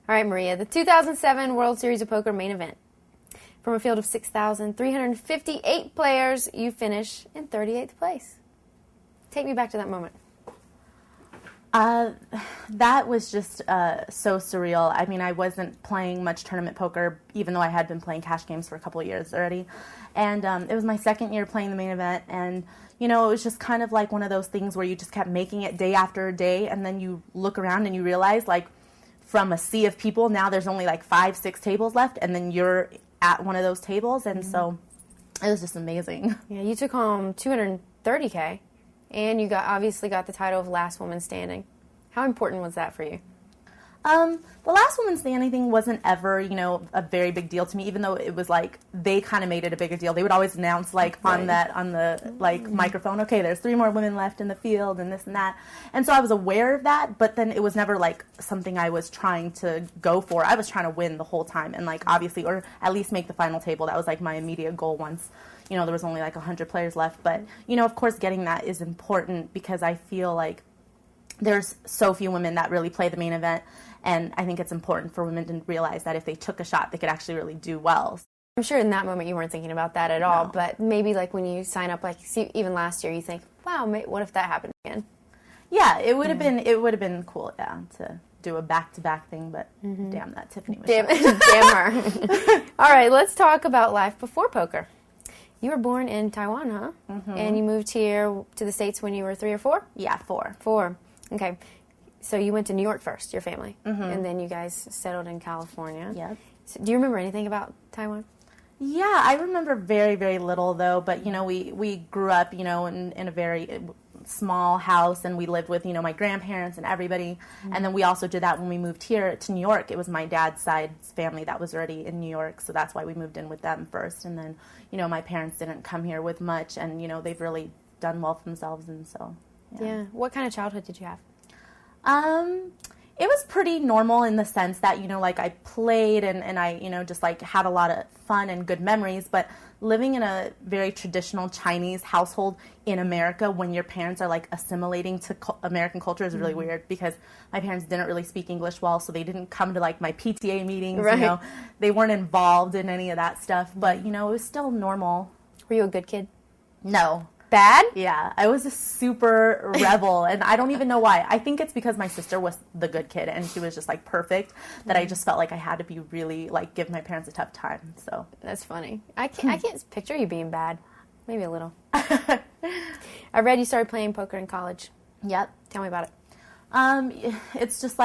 All right, Maria, the 2007 World Series of Poker main event. From a field of 6,358 players, you finish in 38th place. Take me back to that moment. That was just so surreal. I mean, I wasn't playing much tournament poker, even though I had been playing cash games for a couple of years already. And it was my second year playing the main event, and it was just kind of like one of those things where you just kept making it day after day, and then you look around and you realize, like, from a sea of people, now there's only like 5-6 tables left, and then you're at one of those tables, and so it was just amazing. Yeah, you took home $230K, and you obviously got the title of last woman standing. How important was that for you? The last woman standing thing wasn't ever, a very big deal to me, even though it was like they kind of made it a bigger deal. They would always announce on the microphone, okay, there's 3 more women left in the field and this and that. And so I was aware of that, but then it was never like something I was trying to go for. I was trying to win the whole time and obviously, or at least make the final table. That was like my immediate goal once, there was only like 100 players left. But, of course, getting that is important because I feel like there's so few women that really play the main event. And I think it's important for women to realize that if they took a shot, they could actually really do well. I'm sure in that moment you weren't thinking about that at all, but maybe when you sign up, even last year, you think, wow, what if that happened again? Yeah, it would have been cool, to do a back-to-back thing, but damn that Tiffany was damn her. All right, let's talk about life before poker. You were born in Taiwan, huh? Mm-hmm. And you moved here to the States when you were 3 or 4? Yeah, 4. 4. Okay. So you went to New York first, your family, and then you guys settled in California. Yep. So do you remember anything about Taiwan? Yeah, I remember very, very little, though, but, we grew up, in a very small house, and we lived with, my grandparents and everybody, and then we also did that when we moved here to New York. It was my dad's side's family that was already in New York, so that's why we moved in with them first, and then, my parents didn't come here with much, and, they've really done well for themselves, and so, yeah. What kind of childhood did you have? It was pretty normal in the sense that, I played and I, just had a lot of fun and good memories, but living in a very traditional Chinese household in America when your parents are assimilating to American culture is really weird because my parents didn't really speak English well, so they didn't come to my PTA meetings, right. They weren't involved in any of that stuff, but, it was still normal. Were you a good kid? No. Bad? Yeah, I was a super rebel, and I don't even know why. I think it's because my sister was the good kid, and she was just, perfect, that I just felt like I had to be really, give my parents a tough time, so. That's funny. I can't picture you being bad. Maybe a little. I read you started playing poker in college. Yep. Tell me about it. It's just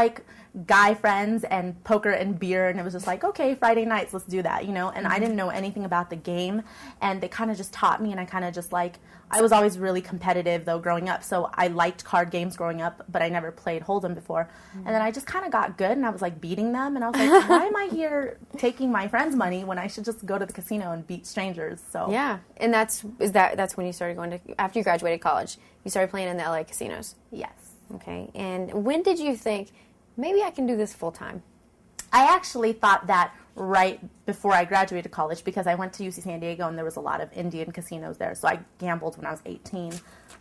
guy friends and poker and beer, and it was just okay, Friday nights, let's do that, and I didn't know anything about the game, and they kind of just taught me, and I kind of just I was always really competitive though growing up, so I liked card games growing up, but I never played Hold'em before, and then I just kind of got good, and I was beating them, and I was why am I here taking my friends' money when I should just go to the casino and beat strangers? So yeah, and that's when you started going to, after you graduated college, you started playing in the LA casinos. Yes. Okay, and when did you think, maybe I can do this full time? I actually thought that right before I graduated college because I went to UC San Diego and there was a lot of Indian casinos there. So I gambled when I was 18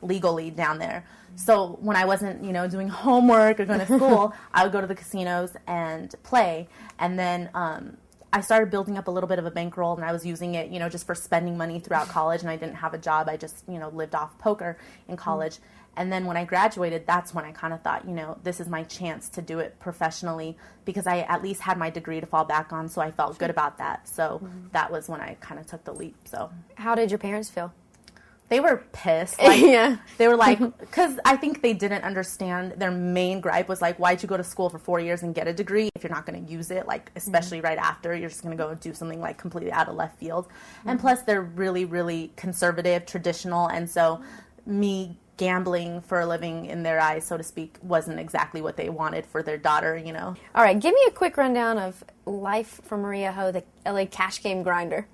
legally down there. So when I wasn't, doing homework or going to school, I would go to the casinos and play. And then I started building up a little bit of a bankroll, and I was using it, just for spending money throughout college. And I didn't have a job. I just, lived off poker in college. And then when I graduated, that's when I kind of thought, this is my chance to do it professionally because I at least had my degree to fall back on, so I felt good about that. So that was when I kind of took the leap. So how did your parents feel? They were pissed. Yeah. They were because I think they didn't understand. Their main gripe was why'd you go to school for 4 years and get a degree if you're not going to use it, especially right after, you're just going to go and do something completely out of left field. And plus, they're really, really conservative, traditional, and so me gambling for a living in their eyes, so to speak, wasn't exactly what they wanted for their daughter, All right, give me a quick rundown of life for Maria Ho, the LA cash game grinder.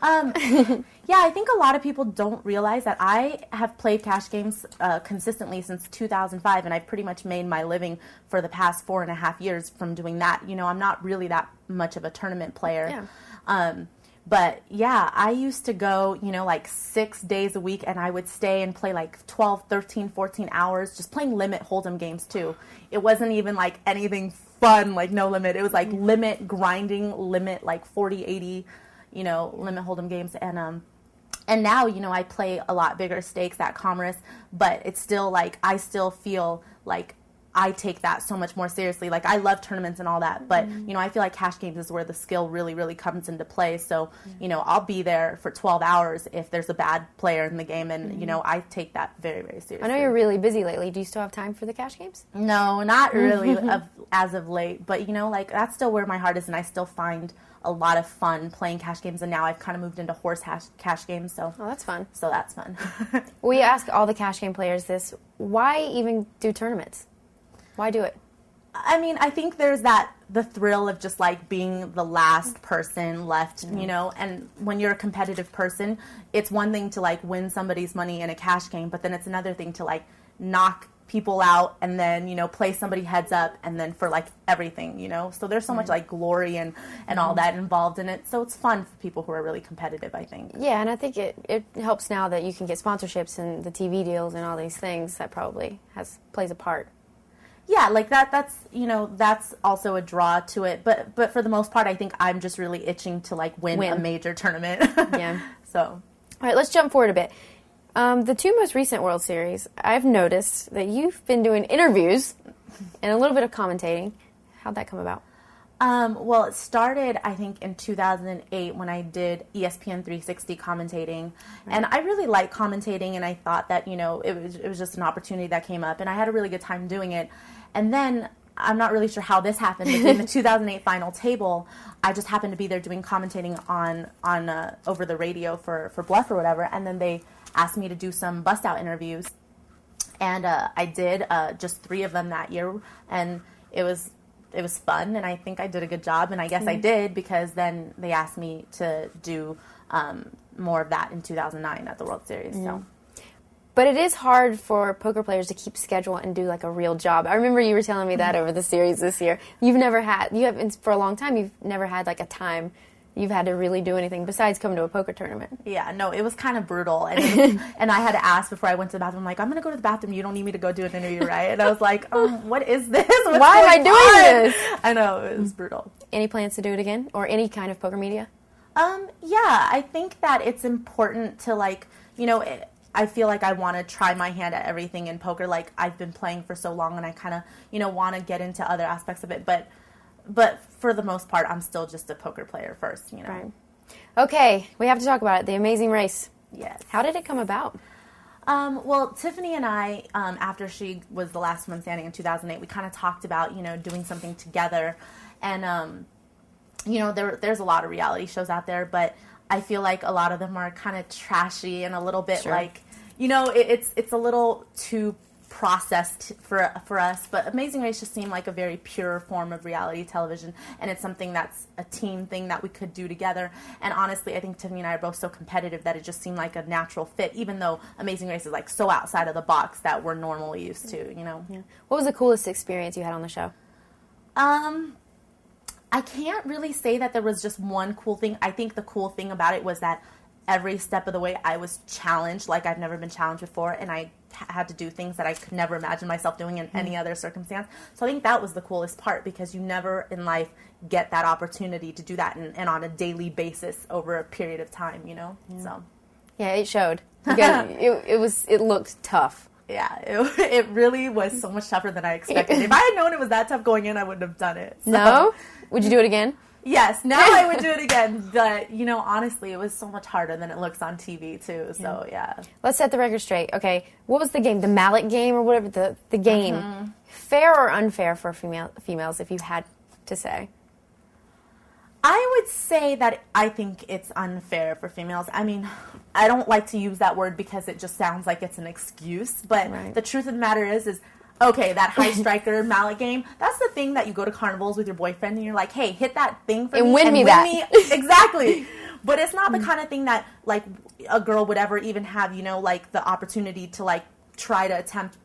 Yeah, I think a lot of people don't realize that I have played cash games consistently since 2005, and I've pretty much made my living for the past 4.5 years from doing that. I'm not really that much of a tournament player. Yeah. But yeah, I used to go, 6 days a week, and I would stay and play 12, 13, 14 hours, just playing limit Hold'em games too. It wasn't even anything fun, like no limit. It was like limit grinding, limit like 40, 80, limit hold'em games. And now, I play a lot bigger stakes at Commerce, but it's still like, I still feel like I take that so much more seriously. Like, I love tournaments and all that, but, I feel like cash games is where the skill really, really comes into play. So, I'll be there for 12 hours if there's a bad player in the game, and, I take that very, very seriously. I know you're really busy lately. Do you still have time for the cash games? No, not really as of late, but, that's still where my heart is, and I still find a lot of fun playing cash games, and now I've kind of moved into horse cash games. So that's fun. So that's fun. We ask all the cash game players this: why even do tournaments? Why do it? I mean, I think there's the thrill of just like being the last person left, and when you're a competitive person, it's one thing to like win somebody's money in a cash game, but then it's another thing to like knock people out and then, play somebody heads up and then for like everything, so there's so much like glory and all that involved in it. So it's fun for people who are really competitive, I think. Yeah, and I think it helps now that you can get sponsorships and the TV deals and all these things. That probably plays a part. Yeah, like that's that's also a draw to it, but for the most part, I think I'm just really itching to like win a major tournament. Yeah. So, all right, let's jump forward a bit. The two most recent World Series, I've noticed that you've been doing interviews and a little bit of commentating. How'd that come about? Well, it started, I think, in 2008 when I did ESPN 360 commentating. Right. And I really like commentating, and I thought that, it was just an opportunity that came up, and I had a really good time doing it. And then, I'm not really sure how this happened, but in the 2008 final table, I just happened to be there doing commentating on over the radio for Bluff or whatever, and then they asked me to do some bust-out interviews. And I did just 3 of them that year, and it was fun, and I think I did a good job, and I guess I did, because then they asked me to do more of that in 2009 at the World Series. So, but it is hard for poker players to keep schedule and do like a real job. I remember you were telling me that over the series this year. For a long time, you've never had like a time you've had to really do anything besides come to a poker tournament. Yeah, no, it was kind of brutal. And and I had to ask before I went to the bathroom, like, I'm going to go to the bathroom. You don't need me to go do an interview, right? And I was like, what is this? Why am I doing this? I know, it was brutal. Any plans to do it again? Or any kind of poker media? Yeah, I think that it's important to, like, I feel like I want to try my hand at everything in poker. Like, I've been playing for so long, and I kind of, want to get into other aspects of it. But for the most part, I'm still just a poker player first, Right. Okay, we have to talk about it. The Amazing Race. Yes. How did it come about? Well, Tiffany and I, after she was the last one standing in 2008, we kind of talked about, doing something together. And, there's a lot of reality shows out there, but I feel like a lot of them are kind of trashy and a little bit like, it's a little too processed for us, but Amazing Race just seemed like a very pure form of reality television, and it's something that's a team thing that we could do together. And honestly, I think Tiffany and I are both so competitive that it just seemed like a natural fit, even though Amazing Race is like so outside of the box that we're normally used to, Yeah. What was the coolest experience you had on the show? I can't really say that there was just one cool thing. I think the cool thing about it was that every step of the way I was challenged like I've never been challenged before, and I had to do things that I could never imagine myself doing in any other circumstance. So I think that was the coolest part, because you never in life get that opportunity to do that and on a daily basis over a period of time, Yeah. So yeah, it showed. It looked tough. Yeah, it really was so much tougher than I expected. If I had known it was that tough going in, I wouldn't have done it. So. No? Would you do it again? Yes, now I would do it again. But, honestly, it was so much harder than it looks on TV, too. So, yeah. Let's set the record straight. Okay, what was the game? The mallet game or whatever? The game. Mm-hmm. Fair or unfair for females, if you had to say? I would say that I think it's unfair for females. I mean, I don't like to use that word because it just sounds like it's an excuse. But the truth of the matter is okay, that high striker mallet game, that's the thing that you go to carnivals with your boyfriend and you're like, hey, hit that thing for me. And win me that. Exactly. But it's not the kind of thing that, like, a girl would ever even have, like, the opportunity to, like, try to attempt